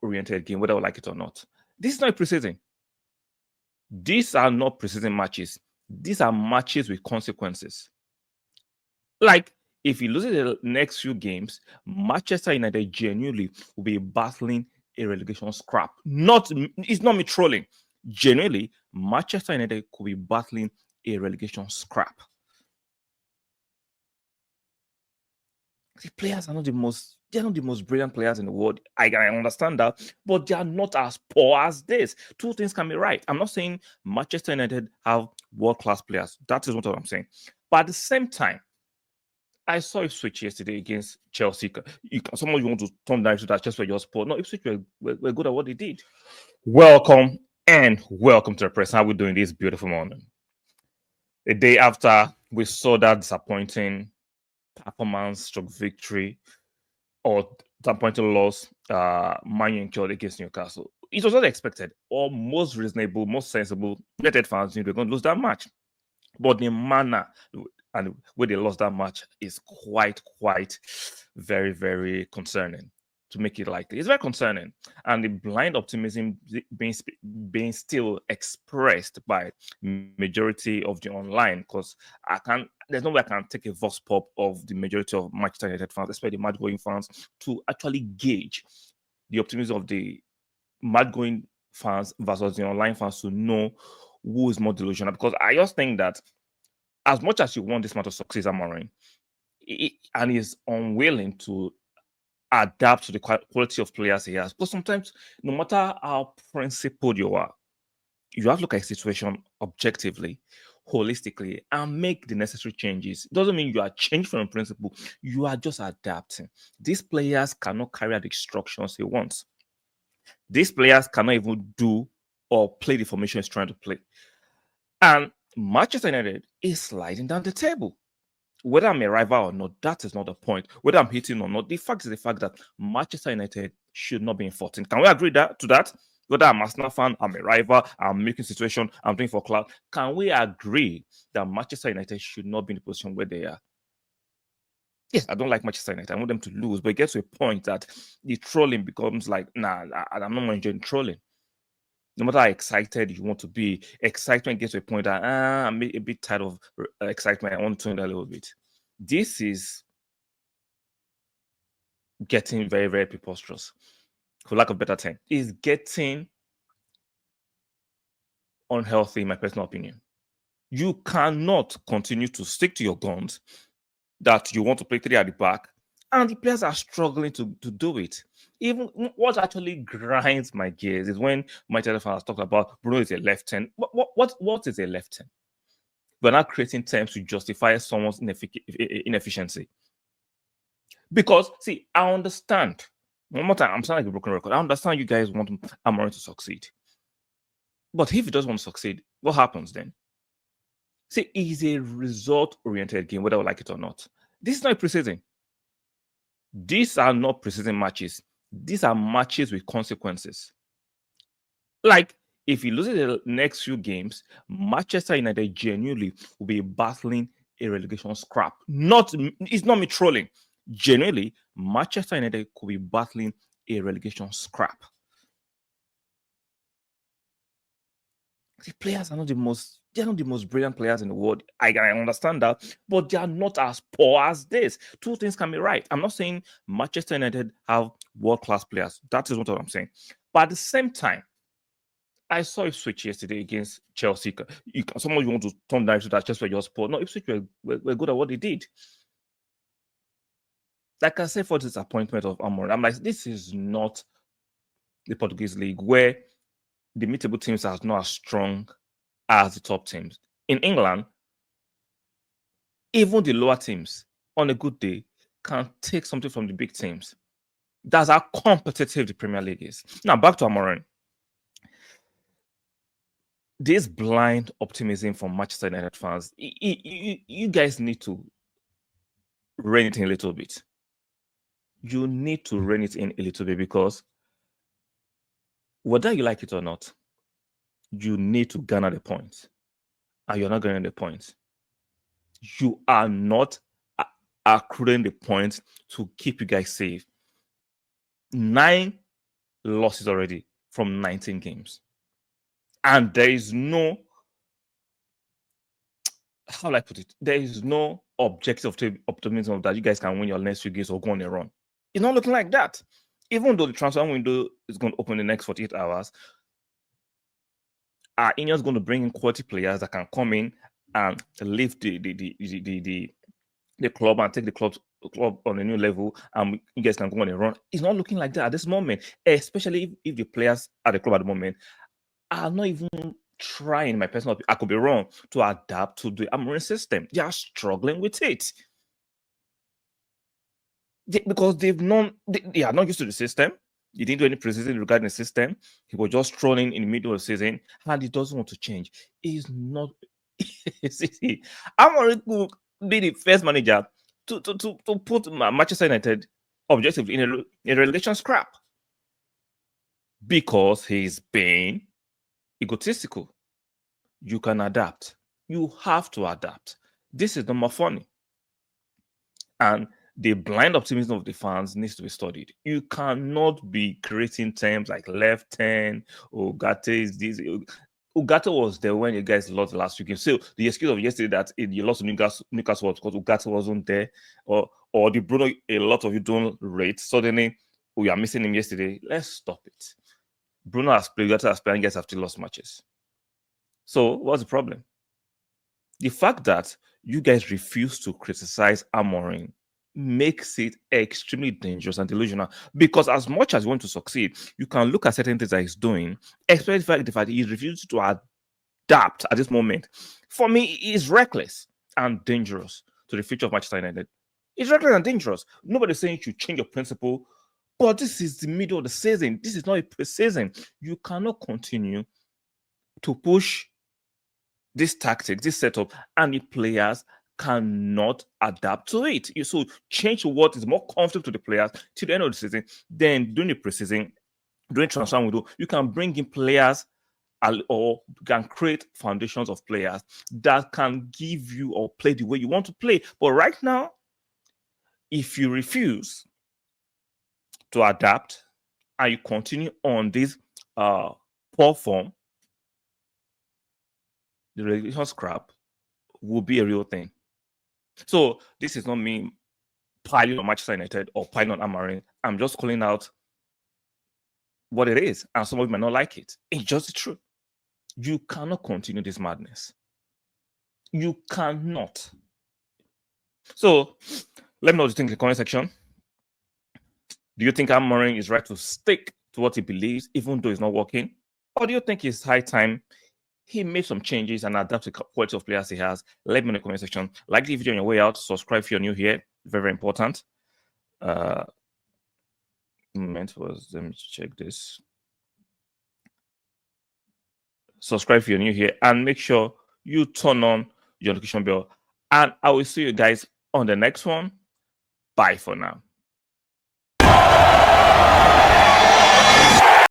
result-oriented game, whether I like it or not. This is not preseason. These are not preseason matches. These are matches with consequences. Like, if you lose the next few games, Manchester United genuinely will be battling a relegation scrap. It's not me trolling. Genuinely, Manchester United could be battling a relegation scrap. The players are not the most, they're not the most brilliant players in the world. I understand that, but they are not as poor as this. Two things can be right. I'm not saying Manchester United have world-class players. That is what I'm saying. But at the same time, I saw Ipswich yesterday against Chelsea. Someone you want to turn down to that just for your sport. No, Ipswich were good at what they did. Welcome to the press. How are we doing this beautiful morning? The day after we saw that disappointing performance, victory, or disappointing loss, Man United against Newcastle. It was not expected, or most reasonable, most sensible United fans knew they were going to lose that match. But the manner and where they lost that match is quite very, very concerning, to make it likely. It's very concerning. And the blind optimism being still expressed by majority of the online, because there's no way I can take a vox pop of the majority of Manchester United fans, especially match-going fans, to actually gauge the optimism of the match-going fans versus the online fans to know who is more delusional. Because I just think that as much as you want this man to succeed, Amorim, and he's unwilling to adapt to the quality of players he has. Because sometimes, no matter how principled you are, you have to look at a situation objectively, holistically, and make the necessary changes. It doesn't mean you are changing from principle, you are just adapting. These players cannot carry out the instructions he wants. These players cannot even do or play the formation he's trying to play. And Manchester United is sliding down the table. Whether I'm a rival or not, that is not the point. Whether I'm hitting or not, the fact is the fact that Manchester United should not be in 14. Can we agree to that? Whether I'm a Arsenal fan, I'm a rival, I'm making situation, I'm doing for cloud. Can we agree that Manchester United should not be in the position where they are? Yes, I don't like Manchester United. I want them to lose, but it gets to a point that the trolling becomes like, nah, I'm not enjoying trolling. No matter how excited you want to be, excitement gets to a point that I'm a bit tired of excitement. I want to turn that a little bit. This is getting very, very preposterous, for lack of better term. Is getting unhealthy, in my personal opinion. You cannot continue to stick to your guns that you want to play 3 at the back, and the players are struggling to do it. Even what actually grinds my gears is when my telephone has talked about Bruno is a left hand. What is a left hand? We're not creating terms to justify someone's inefficiency. Because, see, I understand. One more time, I'm sounding like a broken record. I understand you guys want Amorim to succeed. But if he doesn't want to succeed, what happens then? See, it's a result-oriented game, whether I like it or not. This is not preseason. These are not preseason matches. These are matches with consequences. Like, if you lose the next few games, Manchester United genuinely will be battling a relegation scrap. It's not me trolling. Genuinely, Manchester United could be battling a relegation scrap. The players are not the most, they're not the most brilliant players in the world. I understand that, but they are not as poor as this. Two things can be right. I'm not saying Manchester United have world-class players. That is what I'm saying. But at the same time, I saw Ipswich yesterday against Chelsea. Someone you want to turn down to that just for your sport. No, Ipswich were good at what they did. Like I said, for disappointment of Amorim, I'm like, this is not the Portuguese league where the mid-table teams are not as strong as the top teams. In England, even the lower teams, on a good day, can take something from the big teams. That's how competitive the Premier League is. Now, back to Amorim. This blind optimism from Manchester United fans, you guys need to rein it in a little bit. You need to rein it in a little bit, because whether you like it or not, you need to garner the points. And you're not garnering the points. You are not accruing the points to keep you guys safe. 9 losses already from 19 games. And there is no, how do I put it? There is no objective of optimism that you guys can win your next few games or go on a run. It's not looking like that. Even though the transfer window is going to open in the next 48 hours, are Ineos going to bring in quality players that can come in and lift the club and take the club on a new level, and you guys can go on a run? It's not looking like that at this moment, especially if the players at the club at the moment are not even trying, in my personal opinion, I could be wrong, to adapt to the Amorim system. They are struggling with it. Because they are not used to the system. He didn't do any preseason regarding the system. He was just thrown in the middle of the season, and he doesn't want to change. He's not. Amorim could be the first manager to put Manchester United objectively in a relegation scrap because he's being egotistical. You can adapt. You have to adapt. This is not more funny. And the blind optimism of the fans needs to be studied. You cannot be creating terms like left turn, Ugarte is this. Ugarte was there when you guys lost the last few games. So the excuse of yesterday that you lost to Newcastle was because Ugarte wasn't there, or the Bruno a lot of you don't rate. Suddenly, we are missing him yesterday. Let's stop it. Bruno has played, Ugarte has played, and guys have still lost matches. So what's the problem? The fact that you guys refuse to criticize Amorim makes it extremely dangerous and delusional, because as much as you want to succeed, you can look at certain things that he's doing, especially the fact that he refuses to adapt at this moment. For me, it's reckless and dangerous to the future of Manchester United. It's reckless and dangerous. Nobody's saying you should change your principle, but this is the middle of the season. This is not a pre-season. You cannot continue to push this tactic, this setup, and the players cannot adapt to it. You so change what is more comfortable to the players till the end of the season. Then during the preseason, during transfer window, you can bring in players or can create foundations of players that can give you or play the way you want to play. But right now, if you refuse to adapt and you continue on this poor form, the relegation scrap will be a real thing. So this is not me piling on Manchester United or piling on Amorim. I'm just calling out what it is, and some of you might not like it. It's just the truth. You cannot continue this madness. You cannot. So let me know what you think in the comment section. Do you think Amorim is right to stick to what he believes, even though it's not working? Or do you think it's high time he made some changes and adapt to the quality of players he has? Let me know in the comment section. Like the video on your way out. Subscribe if you're new here. Very, very important. Let me check this. Subscribe if you're new here, and make sure you turn on your notification bell. And I will see you guys on the next one. Bye for now.